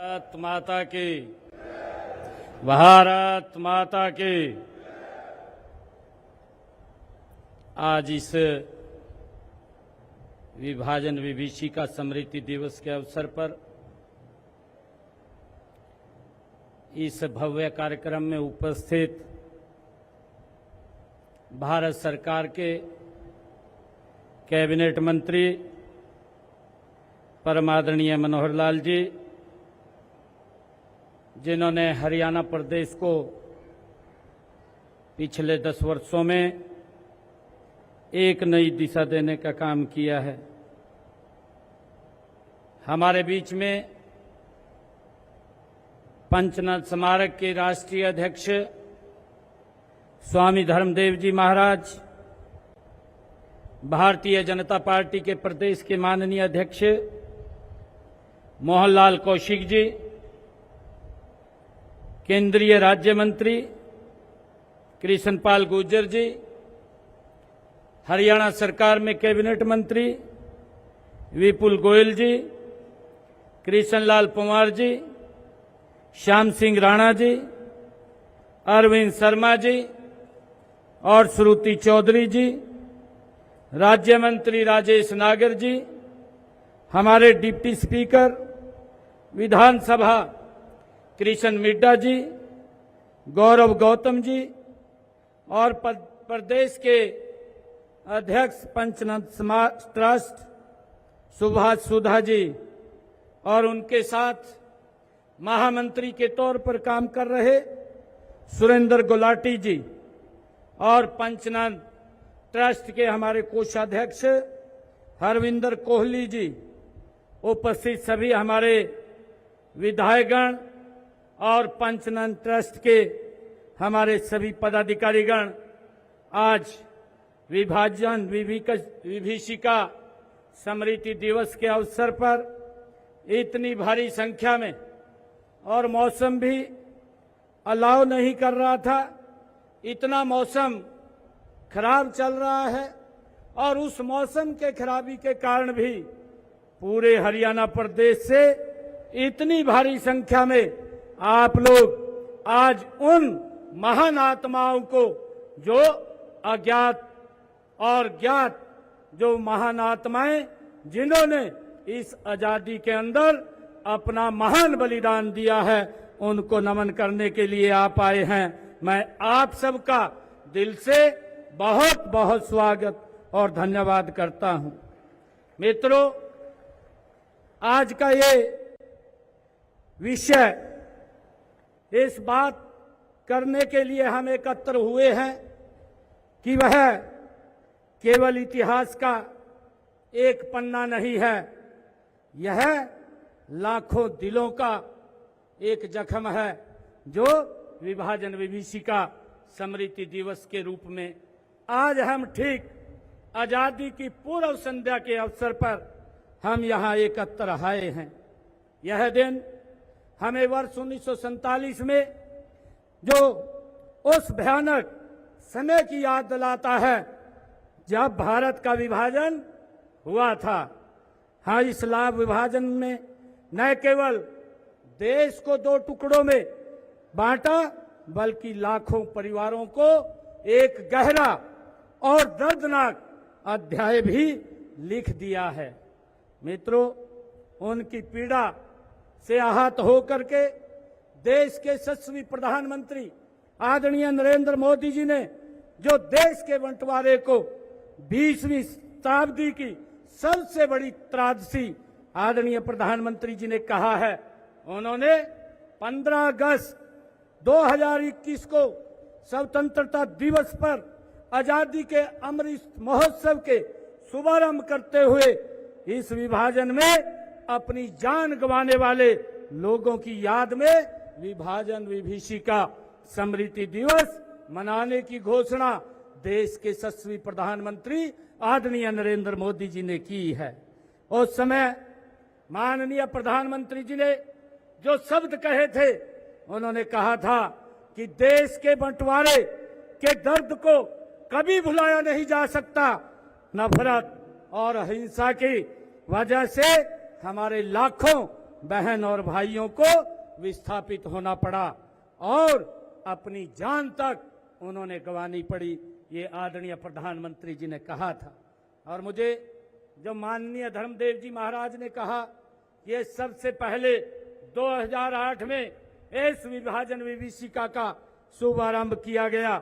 भारत माता की, भारत माता की। आज इस विभाजन विभीषिका स्मृति दिवस के अवसर पर इस भव्य कार्यक्रम में उपस्थित भारत सरकार के कैबिनेट मंत्री परम आदरणीय मनोहर लाल जी, जिन्होंने हरियाणा प्रदेश को पिछले 10 वर्षों में एक नई दिशा देने का काम किया है। हमारे बीच में पंचनाद स्मारक के राष्ट्रीय अध्यक्ष स्वामी धर्मदेव जी महाराज, भारतीय जनता पार्टी के प्रदेश के माननीय अध्यक्ष मोहनलाल कौशिक जी, केंद्रीय राज्य मंत्री कृष्णपाल गुर्जर जी, हरियाणा सरकार में कैबिनेट मंत्री विपुल गोयल जी, कृष्णलाल पंवार जी, श्याम सिंह राणा जी, अरविंद शर्मा जी और श्रुति चौधरी जी, राज्य मंत्री राजेश नागर जी, हमारे डिप्टी स्पीकर विधानसभा कृष्ण मिड्डा जी, गौरव गौतम जी और प्रदेश के अध्यक्ष पंचनाद ट्रस्ट सुभाष सुधा जी और उनके साथ महामंत्री के तौर पर काम कर रहे सुरेंद्र गुलाटी जी और पंचनाद ट्रस्ट के हमारे कोषाध्यक्ष हरविंदर कोहली जी, उपस्थित सभी हमारे विधायकगण और पंचनाद ट्रस्ट के हमारे सभी पदाधिकारीगण, आज विभाजन विभीषिका स्मृति दिवस के अवसर पर इतनी भारी संख्या में, और मौसम भी अलाउ नहीं कर रहा था, इतना मौसम खराब चल रहा है और उस मौसम के खराबी के कारण भी पूरे हरियाणा प्रदेश से इतनी भारी संख्या में आप लोग आज उन महान आत्माओं को, जो अज्ञात और ज्ञात जो महान आत्माएं जिन्होंने इस आजादी के अंदर अपना महान बलिदान दिया है, उनको नमन करने के लिए आप आए हैं। मैं आप सबका दिल से बहुत बहुत स्वागत और धन्यवाद करता हूं। मित्रों, आज का ये विषय, इस बात करने के लिए हम एकत्र हुए हैं कि वह केवल इतिहास का एक पन्ना नहीं है, यह लाखों दिलों का एक जख्म है जो विभाजन विभीषिका स्मृति दिवस के रूप में आज हम ठीक आजादी की पूर्व संध्या के अवसर पर हम यहाँ एकत्र आए हैं। यह दिन हमें वर्ष 1947 में जो उस भयानक समय की याद दिलाता है जब भारत का विभाजन हुआ था। हाँ, इस लाभ विभाजन में न केवल देश को 2 टुकड़ों में बांटा, बल्कि लाखों परिवारों को एक गहरा और दर्दनाक अध्याय भी लिख दिया है। मित्रों, उनकी पीड़ा से आहत होकर के देश के यशस्वी प्रधानमंत्री आदरणीय नरेंद्र मोदी जी ने जो देश के बंटवारे को 20वीं शताब्दी की सबसे बड़ी त्रासदी आदरणीय प्रधानमंत्री जी ने कहा है, उन्होंने 15 अगस्त 2021 को स्वतंत्रता दिवस पर आजादी के अमृत महोत्सव के शुभारंभ करते हुए इस विभाजन में अपनी जान गंवाने वाले लोगों की याद में विभाजन विभीषिका स्मृति दिवस मनाने की घोषणा देश के यशस्वी प्रधानमंत्री आदरणीय नरेंद्र मोदी जी ने की है। उस समय माननीय प्रधानमंत्री जी ने जो शब्द कहे थे, उन्होंने कहा था कि देश के बंटवारे के दर्द को कभी भुलाया नहीं जा सकता। नफरत और हिंसा की वजह से हमारे लाखों बहन और भाइयों को विस्थापित होना पड़ा और अपनी जान तक उन्होंने गंवानी पड़ी, ये आदरणीय प्रधानमंत्री जी ने कहा था। और मुझे जो माननीय धर्मदेव जी महाराज ने कहा, ये सबसे पहले 2008 में इस विभाजन विभीषिका का शुभारंभ किया गया।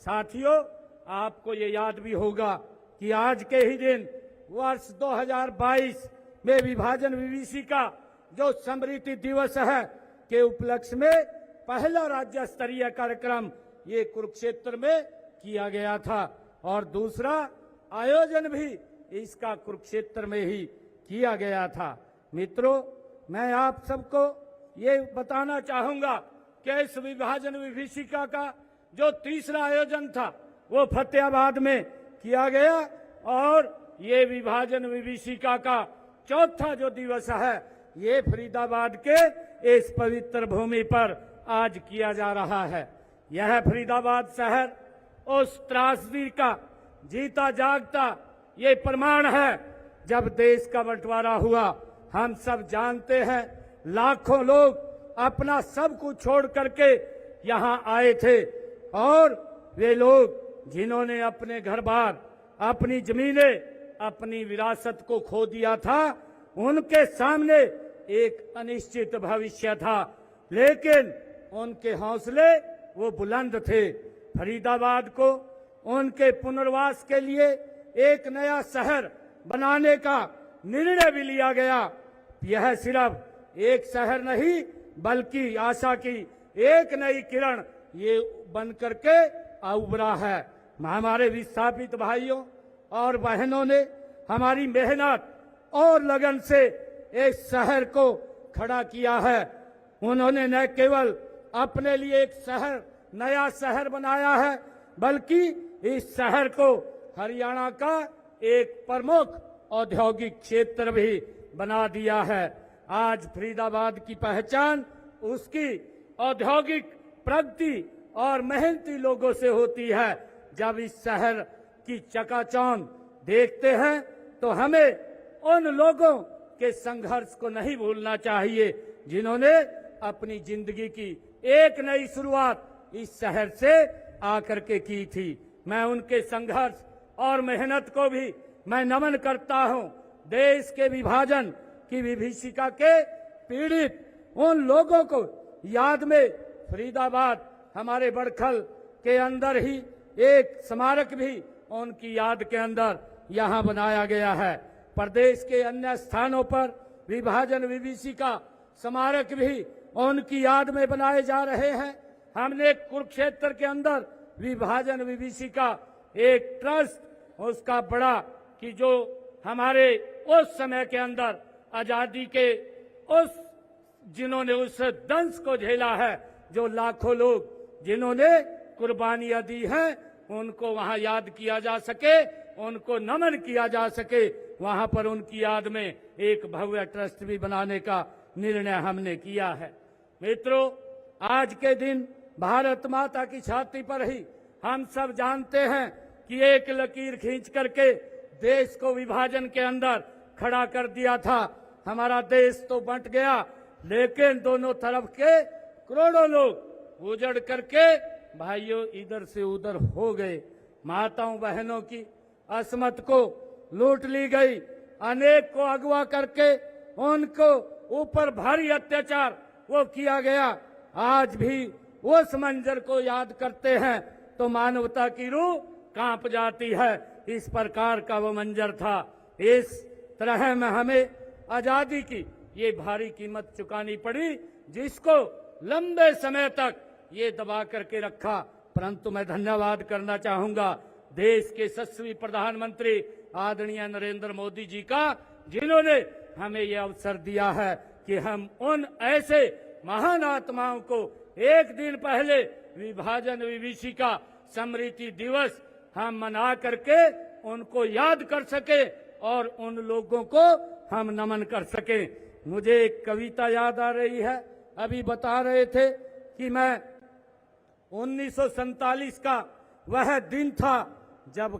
साथियों, आपको ये याद भी होगा कि आज के ही दिन वर्ष 2022 में विभाजन विभीषिका जो स्मृति दिवस है के उपलक्ष्य में पहला राज्य स्तरीय कार्यक्रम ये कुरुक्षेत्र में किया गया था और दूसरा आयोजन भी इसका कुरुक्षेत्र में ही किया गया था। मित्रों, मैं आप सबको ये बताना चाहूंगा कि इस विभाजन विभीषिका का जो तीसरा आयोजन था वो फतेहाबाद में किया गया और ये विभाजन विभीषिका का चौथा जो दिवस है ये फरीदाबाद के इस पवित्र भूमि पर आज किया जा रहा है। यह फरीदाबाद शहर उस त्रासदी का जीता जागता ये प्रमाण है जब देश का बंटवारा हुआ। हम सब जानते हैं लाखों लोग अपना सब कुछ छोड़ करके यहाँ आए थे और वे लोग जिन्होंने अपने घर बार, अपनी जमीनें, अपनी विरासत को खो दिया था, उनके सामने एक अनिश्चित भविष्य था, लेकिन उनके हौसले वो बुलंद थे। फरीदाबाद को उनके पुनर्वास के लिए एक नया शहर बनाने का निर्णय भी लिया गया। यह सिर्फ एक शहर नहीं बल्कि आशा की एक नई किरण ये बन करके उभरा है। हमारे विस्थापित भाइयों और बहनों ने हमारी मेहनत और लगन से इस शहर को खड़ा किया है। उन्होंने न केवल अपने लिए एक शहर, नया शहर बनाया है, बल्कि इस शहर को हरियाणा का एक प्रमुख औद्योगिक क्षेत्र भी बना दिया है। आज फरीदाबाद की पहचान उसकी औद्योगिक प्रगति और मेहनती लोगों से होती है। जब इस शहर की चकाचौंध देखते हैं तो हमें उन लोगों के संघर्ष को नहीं भूलना चाहिए जिन्होंने अपनी जिंदगी की एक नई शुरुआत इस शहर से आकर के की थी। मैं उनके संघर्ष और मेहनत को भी मैं नमन करता हूं। देश के विभाजन की विभीषिका के पीड़ित उन लोगों को याद में फरीदाबाद हमारे बड़खल के अंदर ही एक स्मारक भी उनकी याद के अंदर यहाँ बनाया गया है। प्रदेश के अन्य स्थानों पर विभाजन विभीषिका स्मारक भी उनकी याद में बनाए जा रहे हैं। हमने कुरुक्षेत्र के अंदर विभाजन विभीषिका एक ट्रस्ट उसका बड़ा कि जो हमारे उस समय के अंदर आजादी के उस जिन्होंने उस दंश को झेला है, जो लाखों लोग जिन्होंने कुर्बानियां दी हैं, उनको वहां याद किया जा सके, उनको नमन किया जा सके। वहां पर उनकी याद में एक भव्य ट्रस्ट भी बनाने का निर्णय हमने किया है। मित्रों, आज के दिन भारत माता की छाती पर ही हम सब जानते हैं कि एक लकीर खींच करके देश को विभाजन के अंदर खड़ा कर दिया था। हमारा देश तो बंट गया, लेकिन दोनों तरफ के करोड़ों लोग उजड़ करके भाइयों इधर से उधर हो गए। माताओं बहनों की असमत को लूट ली गई। अनेक को अगवा करके उनको ऊपर भारी अत्याचार वो किया गया। आज भी उस मंजर को याद करते हैं तो मानवता की रूह कांप जाती है। इस प्रकार का वो मंजर था। इस तरह में हमें आजादी की ये भारी कीमत चुकानी पड़ी, जिसको लंबे समय तक ये दबा करके रखा। परंतु मैं धन्यवाद करना चाहूंगा देश के यशस्वी प्रधानमंत्री आदरणीय नरेंद्र मोदी जी का, जिन्होंने हमें यह अवसर दिया है कि हम उन ऐसे महान आत्माओं को एक दिन पहले विभाजन विभीषिका स्मृति दिवस हम मना करके उनको याद कर सके और उन लोगों को हम नमन कर सके। मुझे एक कविता याद आ रही है। अभी बता रहे थे कि मैं 1947 का वह दिन था जब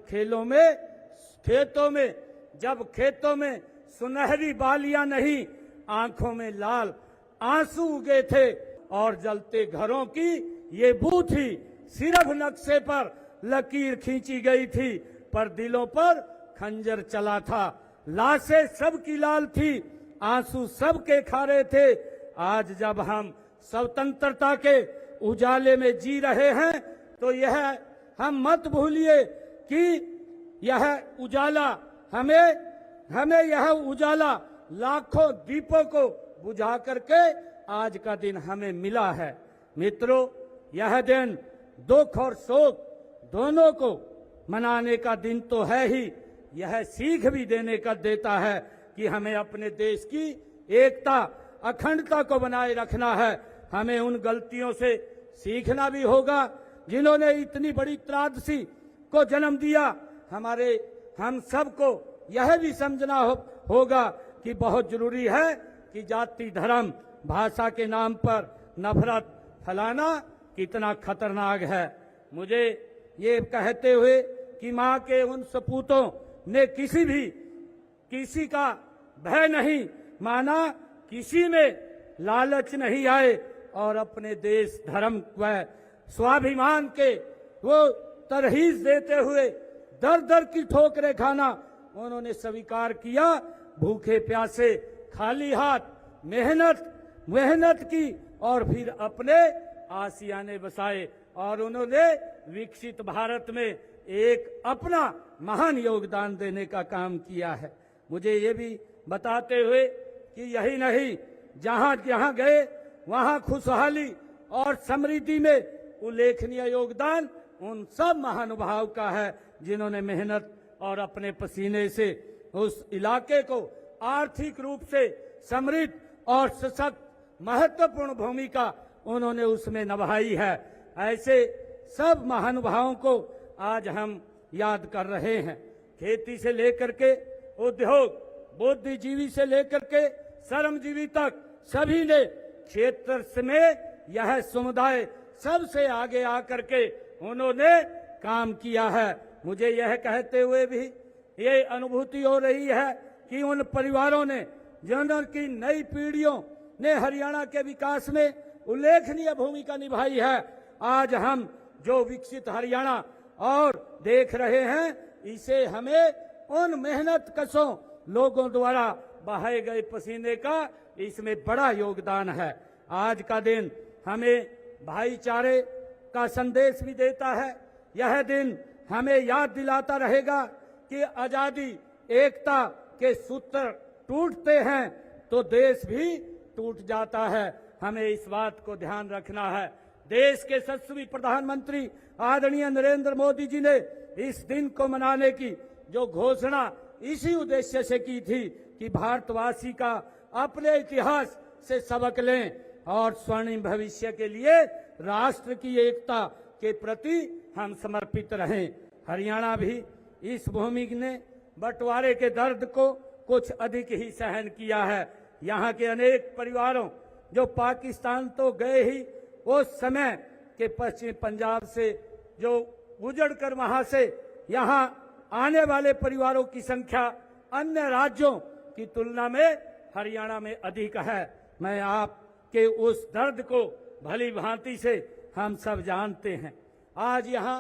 खेतों में सुनहरी बालियां नहीं आंखों में लाल आंसू उगे थे और जलते घरों की ये बू थी। सिर्फ नक्शे पर लकीर खींची गई थी, पर दिलों पर खंजर चला था। लाशें सबकी लाल थी, आंसू सबके खारे थे। आज जब हम स्वतंत्रता के उजाले में जी रहे हैं, तो यह हम मत भूलिए कि यह उजाला हमें यह उजाला लाखों दीपों को बुझा करके आज का दिन हमें मिला है। मित्रों, यह दिन दुख और शोक दोनों को मनाने का दिन तो है ही, यह सीख भी देने का देता है कि हमें अपने देश की एकता अखंडता को बनाए रखना है। हमें उन गलतियों से सीखना भी होगा जिन्होंने इतनी बड़ी त्रासदी को जन्म दिया। हम सबको यह भी समझना होगा कि बहुत जरूरी है कि जाति धर्म भाषा के नाम पर नफरत फैलाना कितना खतरनाक है। मुझे ये कहते हुए कि मां के उन सपूतों ने किसी का भय नहीं माना, किसी में लालच नहीं आए और अपने देश धर्म व स्वाभिमान के वो तरहीज देते हुए दर दर की ठोकरें खाना उन्होंने स्वीकार किया। भूखे प्यासे खाली हाथ मेहनत की और फिर अपने आशियाने बसाए और उन्होंने विकसित भारत में एक अपना महान योगदान देने का काम किया है। मुझे ये भी बताते हुए कि यही नहीं, जहां जहां गए वहां खुशहाली और समृद्धि में उल्लेखनीय योगदान उन सब महानुभाव का है जिन्होंने मेहनत और अपने पसीने से उस इलाके को आर्थिक रूप से समृद्ध और सशक्त महत्वपूर्ण भूमिका उन्होंने उसमें निभाई है। ऐसे सब महानुभावों को आज हम याद कर रहे हैं। खेती से लेकर के उद्योग, बुद्धिजीवी से लेकर के श्रमजीवी तक सभी ने क्षेत्र में यह समुदाय सबसे आगे आकर के उन्होंने काम किया है। मुझे यह कहते हुए भी ये अनुभूति हो रही है कि उन परिवारों ने जिनकी नई पीढ़ियों ने हरियाणा के विकास में उल्लेखनीय भूमिका निभाई है। आज हम जो विकसित हरियाणा और देख रहे हैं, इसे हमें उन मेहनत कशों लोगों द्वारा बहाए गए पसीने का इसमें बड़ा योगदान है। आज का दिन हमें भाईचारे का संदेश भी देता है। यह दिन हमें याद दिलाता रहेगा कि आजादी एकता के सूत्र टूटते हैं तो देश भी टूट जाता है। हमें इस बात को ध्यान रखना है। देश के यशस्वी प्रधानमंत्री आदरणीय नरेंद्र मोदी जी ने इस दिन को मनाने की जो घोषणा इसी उद्देश्य से की थी कि भारतवासी का अपने इतिहास से सबक लें और स्वर्णिम भविष्य के लिए राष्ट्र की एकता के प्रति हम समर्पित रहें। हरियाणा भी इस भूमि ने बंटवारे के दर्द को कुछ अधिक ही सहन किया है। यहाँ के अनेक परिवारों जो पाकिस्तान तो गए ही, उस समय के पश्चिम पंजाब से जो गुजर कर वहां से यहाँ आने वाले परिवारों की संख्या अन्य राज्यों की तुलना में हरियाणा में अधिक है। मैं आपके उस दर्द को भली भांति से हम सब जानते हैं। आज यहाँ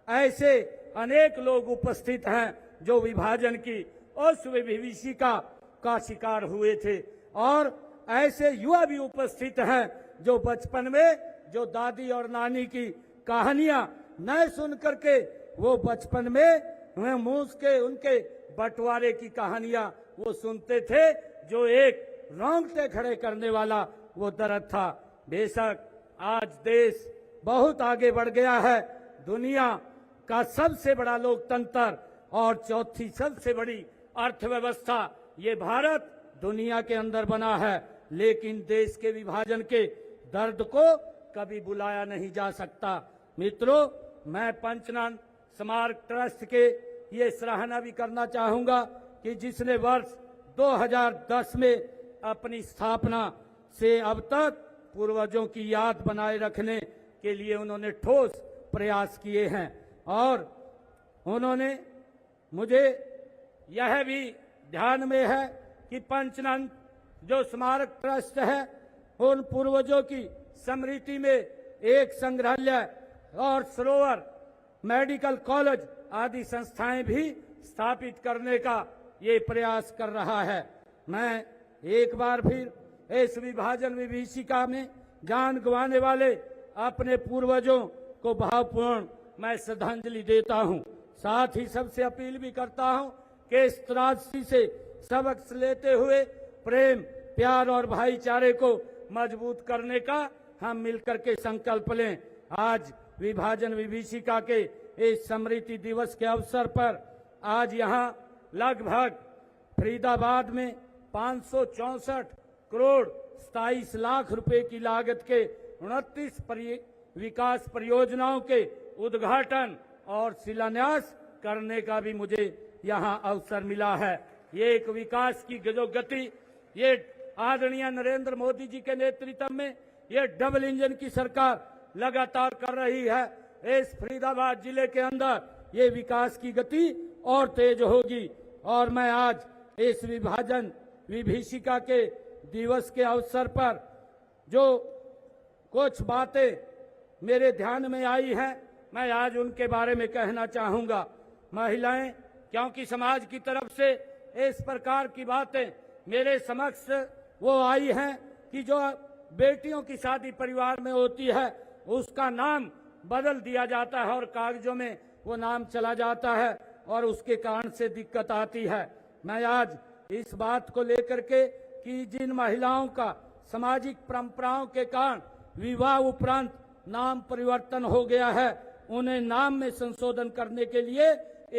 ऐसे अनेक लोग उपस्थित हैं जो विभाजन की उस विभीषिका का शिकार हुए थे और ऐसे युवा भी उपस्थित हैं जो बचपन में जो दादी और नानी की कहानियां न सुन करके वो बचपन में मूस के उनके बंटवारे की कहानियां वो सुनते थे, जो एक रोंगटे खड़े करने वाला वो दर्द था। बेशक आज देश बहुत आगे बढ़ गया है। दुनिया का सबसे बड़ा लोकतंत्र और चौथी सबसे बड़ी अर्थव्यवस्था ये भारत दुनिया के अंदर बना है, लेकिन देश के विभाजन के दर्द को कभी बुलाया नहीं जा सकता। मित्रों, मैं पंचनंद स्मारक ट्रस्ट के ये सराहना भी करना चाहूंगा कि जिसने वर्ष 2010 में अपनी स्थापना से अब तक पूर्वजों की याद बनाए रखने के लिए उन्होंने ठोस प्रयास किए हैं और उन्होंने, मुझे यह भी ध्यान में है कि पंचनंद जो स्मारक ट्रस्ट है उन पूर्वजों की स्मृति में एक संग्रहालय और सरोवर, मेडिकल कॉलेज आदि संस्थाएं भी स्थापित करने का ये प्रयास कर रहा है। मैं एक बार फिर इस विभाजन विभीषिका में जान गंवाने वाले अपने पूर्वजों को भावपूर्ण मैं श्रद्धांजलि देता हूं। साथ ही सबसे अपील भी करता हूं कि इस त्रासदी से सबक लेते हुए प्रेम, प्यार और भाईचारे को मजबूत करने का हम मिलकर के संकल्प लें। आज विभाजन विभीषिका के इस स्मृति दिवस के अवसर पर आज यहां लगभग फरीदाबाद में 564 करोड़ 27 लाख रुपए की लागत के 29 विकास परियोजनाओं के उद्घाटन और शिलान्यास करने का भी मुझे यहां अवसर मिला है। ये एक विकास की जो गति ये आदरणीय नरेंद्र मोदी जी के नेतृत्व में ये डबल इंजन की सरकार लगातार कर रही है। इस फरीदाबाद जिले के अंदर ये विकास की गति और तेज होगी। और मैं आज इस विभाजन विभीषिका के दिवस के अवसर पर जो कुछ बातें मेरे ध्यान में आई हैं, मैं आज उनके बारे में कहना चाहूंगा। महिलाएं, क्योंकि समाज की तरफ से इस प्रकार की बातें मेरे समक्ष वो आई हैं कि जो बेटियों की शादी परिवार में होती है उसका नाम बदल दिया जाता है और कागजों में वो नाम चला जाता है और उसके कारण से दिक्कत आती है। मैं आज इस बात को लेकर के कि जिन महिलाओं का सामाजिक परंपराओं के कारण विवाह उपरांत नाम परिवर्तन हो गया है, उन्हें नाम में संशोधन करने के लिए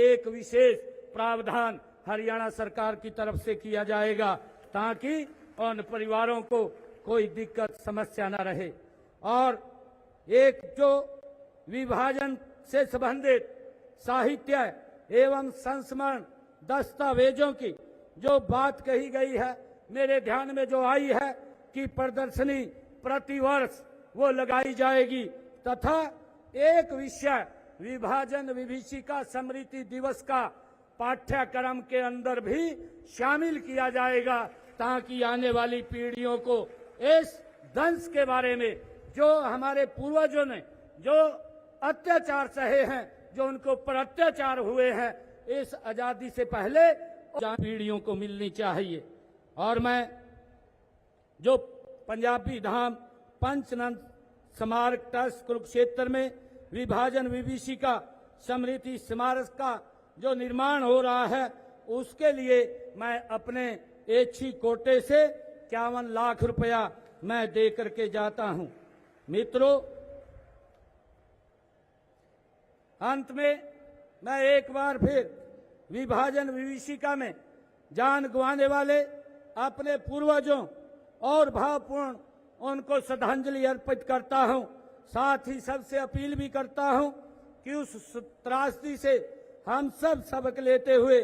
एक विशेष प्रावधान हरियाणा सरकार की तरफ से किया जाएगा ताकि उन परिवारों को कोई दिक्कत समस्या न रहे। और एक जो विभाजन से संबंधित साहित्य एवं संस्मरण दस्तावेजों की जो बात कही गई है, मेरे ध्यान में जो आई है कि प्रदर्शनी प्रतिवर्ष वो लगाई जाएगी तथा एक विषय विभाजन विभीषिका स्मृति दिवस का पाठ्यक्रम के अंदर भी शामिल किया जाएगा ताकि आने वाली पीढ़ियों को इस दंश के बारे में जो हमारे पूर्वजों ने जो अत्याचार सहे हैं, जो उनके ऊपर अत्याचार हुए हैं, इस आजादी से पहले पीढ़ियों को मिलनी चाहिए। और मैं जो पंजाबी धाम पंचनंद स्मारक ट्रस्ट कुरुक्षेत्र में विभाजन विभीषिका स्मृति स्मारक का जो निर्माण हो रहा है उसके लिए मैं अपने एच्छी कोटे से 51 लाख रुपया मैं दे करके जाता हूं। मित्रों, अंत में मैं एक बार फिर विभाजन विभीषिका में जान गंवाने वाले अपने पूर्वजों और भावपूर्ण उनको श्रद्धांजलि अर्पित करता हूं। साथ ही सबसे अपील भी करता हूं कि उस त्रासदी से हम सब सबक लेते हुए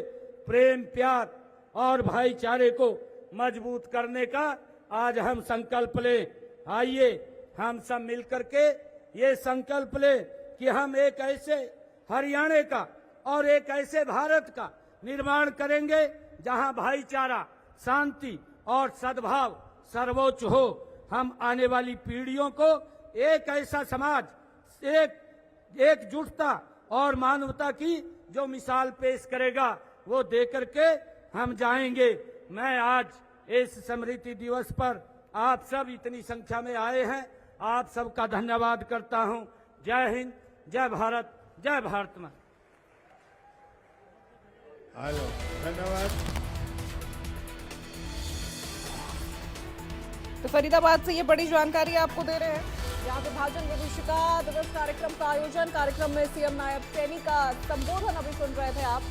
प्रेम, प्यार और भाईचारे को मजबूत करने का आज हम संकल्प लें। आइए हम सब मिलकर के ये संकल्प लें कि हम एक ऐसे हरियाणा का और एक ऐसे भारत का निर्माण करेंगे जहां भाईचारा, शांति और सद्भाव सर्वोच्च हो। हम आने वाली पीढ़ियों को एक ऐसा समाज, एकजुटता और मानवता की जो मिसाल पेश करेगा वो देकर के हम जाएंगे। मैं आज इस स्मृति दिवस पर आप सब इतनी संख्या में आए हैं, आप सबका धन्यवाद करता हूं। जय हिंद, जय भारत, जय भारत मां। हेलो, धन्यवाद। तो फरीदाबाद से ये बड़ी जानकारी आपको दे रहे हैं। यहाँ विभाजन विभीषिका दिवस कार्यक्रम का आयोजन, कार्यक्रम में सीएम नायब सैनी का संबोधन अभी सुन रहे थे आप।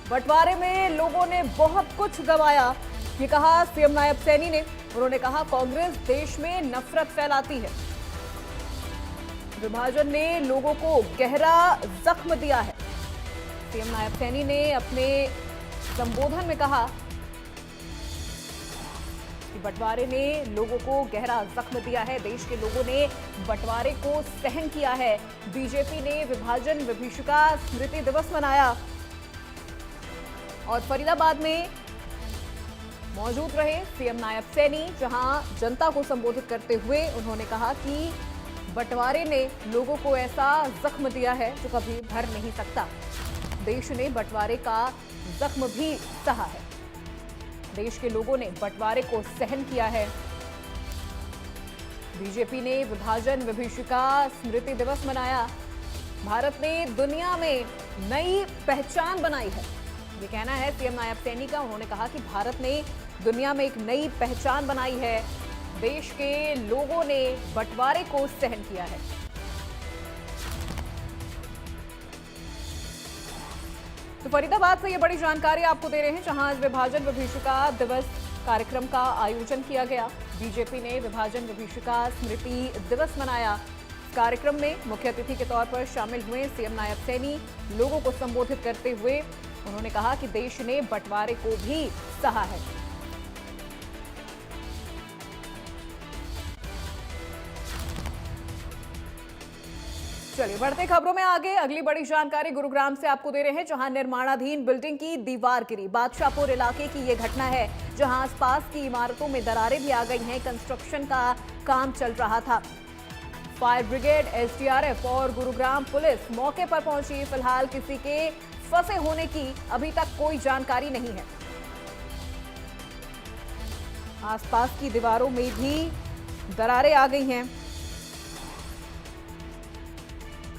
बंटवारे में लोगों ने बहुत कुछ गंवाया, ये कहा सीएम नायब सैनी ने। उन्होंने कहा कांग्रेस देश में नफरत फैलाती है। विभाजन ने लोगों को गहरा जख्म दिया है। सीएम नायब सैनी ने अपने संबोधन में कहा कि बंटवारे ने लोगों को गहरा जख्म दिया है। देश के लोगों ने बंटवारे को सहन किया है। बीजेपी ने विभाजन विभीषिका स्मृति दिवस मनाया और फरीदाबाद में मौजूद रहे सीएम नायब सैनी, जहां जनता को संबोधित करते हुए उन्होंने कहा कि बंटवारे ने लोगों को ऐसा जख्म दिया है जो कभी भर नहीं सकता। देश ने बंटवारे का जख्म भी सहा है। देश के लोगों ने बंटवारे को सहन किया है। बीजेपी ने विभाजन विभीषिका स्मृति दिवस मनाया। भारत ने दुनिया में नई पहचान बनाई है, ये कहना है सीएम नायब सैनी का। उन्होंने कहा कि भारत ने दुनिया में एक नई पहचान बनाई है। देश के लोगों ने बंटवारे को सहन किया है। तो फरीदाबाद से ये बड़ी जानकारी आपको दे रहे हैं, जहां आज विभाजन विभीषिका दिवस कार्यक्रम का आयोजन किया गया। बीजेपी ने विभाजन विभीषिका स्मृति दिवस मनाया। कार्यक्रम में मुख्य अतिथि के तौर पर शामिल हुए सीएम नायब सैनी। लोगों को संबोधित करते हुए उन्होंने कहा कि देश ने बंटवारे को भी सहा है। चलिए बढ़ते खबरों में आगे। अगली बड़ी जानकारी गुरुग्राम से आपको दे रहे हैं, जहां निर्माणाधीन बिल्डिंग की दीवार गिरी। बादशाहपुर इलाके की यह घटना है, जहां आसपास की इमारतों में दरारें भी आ गई हैं। कंस्ट्रक्शन का काम चल रहा था। फायर ब्रिगेड, एसडीआरएफ और गुरुग्राम पुलिस मौके पर पहुंची। फिलहाल किसी के फंसे होने की अभी तक कोई जानकारी नहीं है। आसपास की दीवारों में भी दरारें आ गई हैं।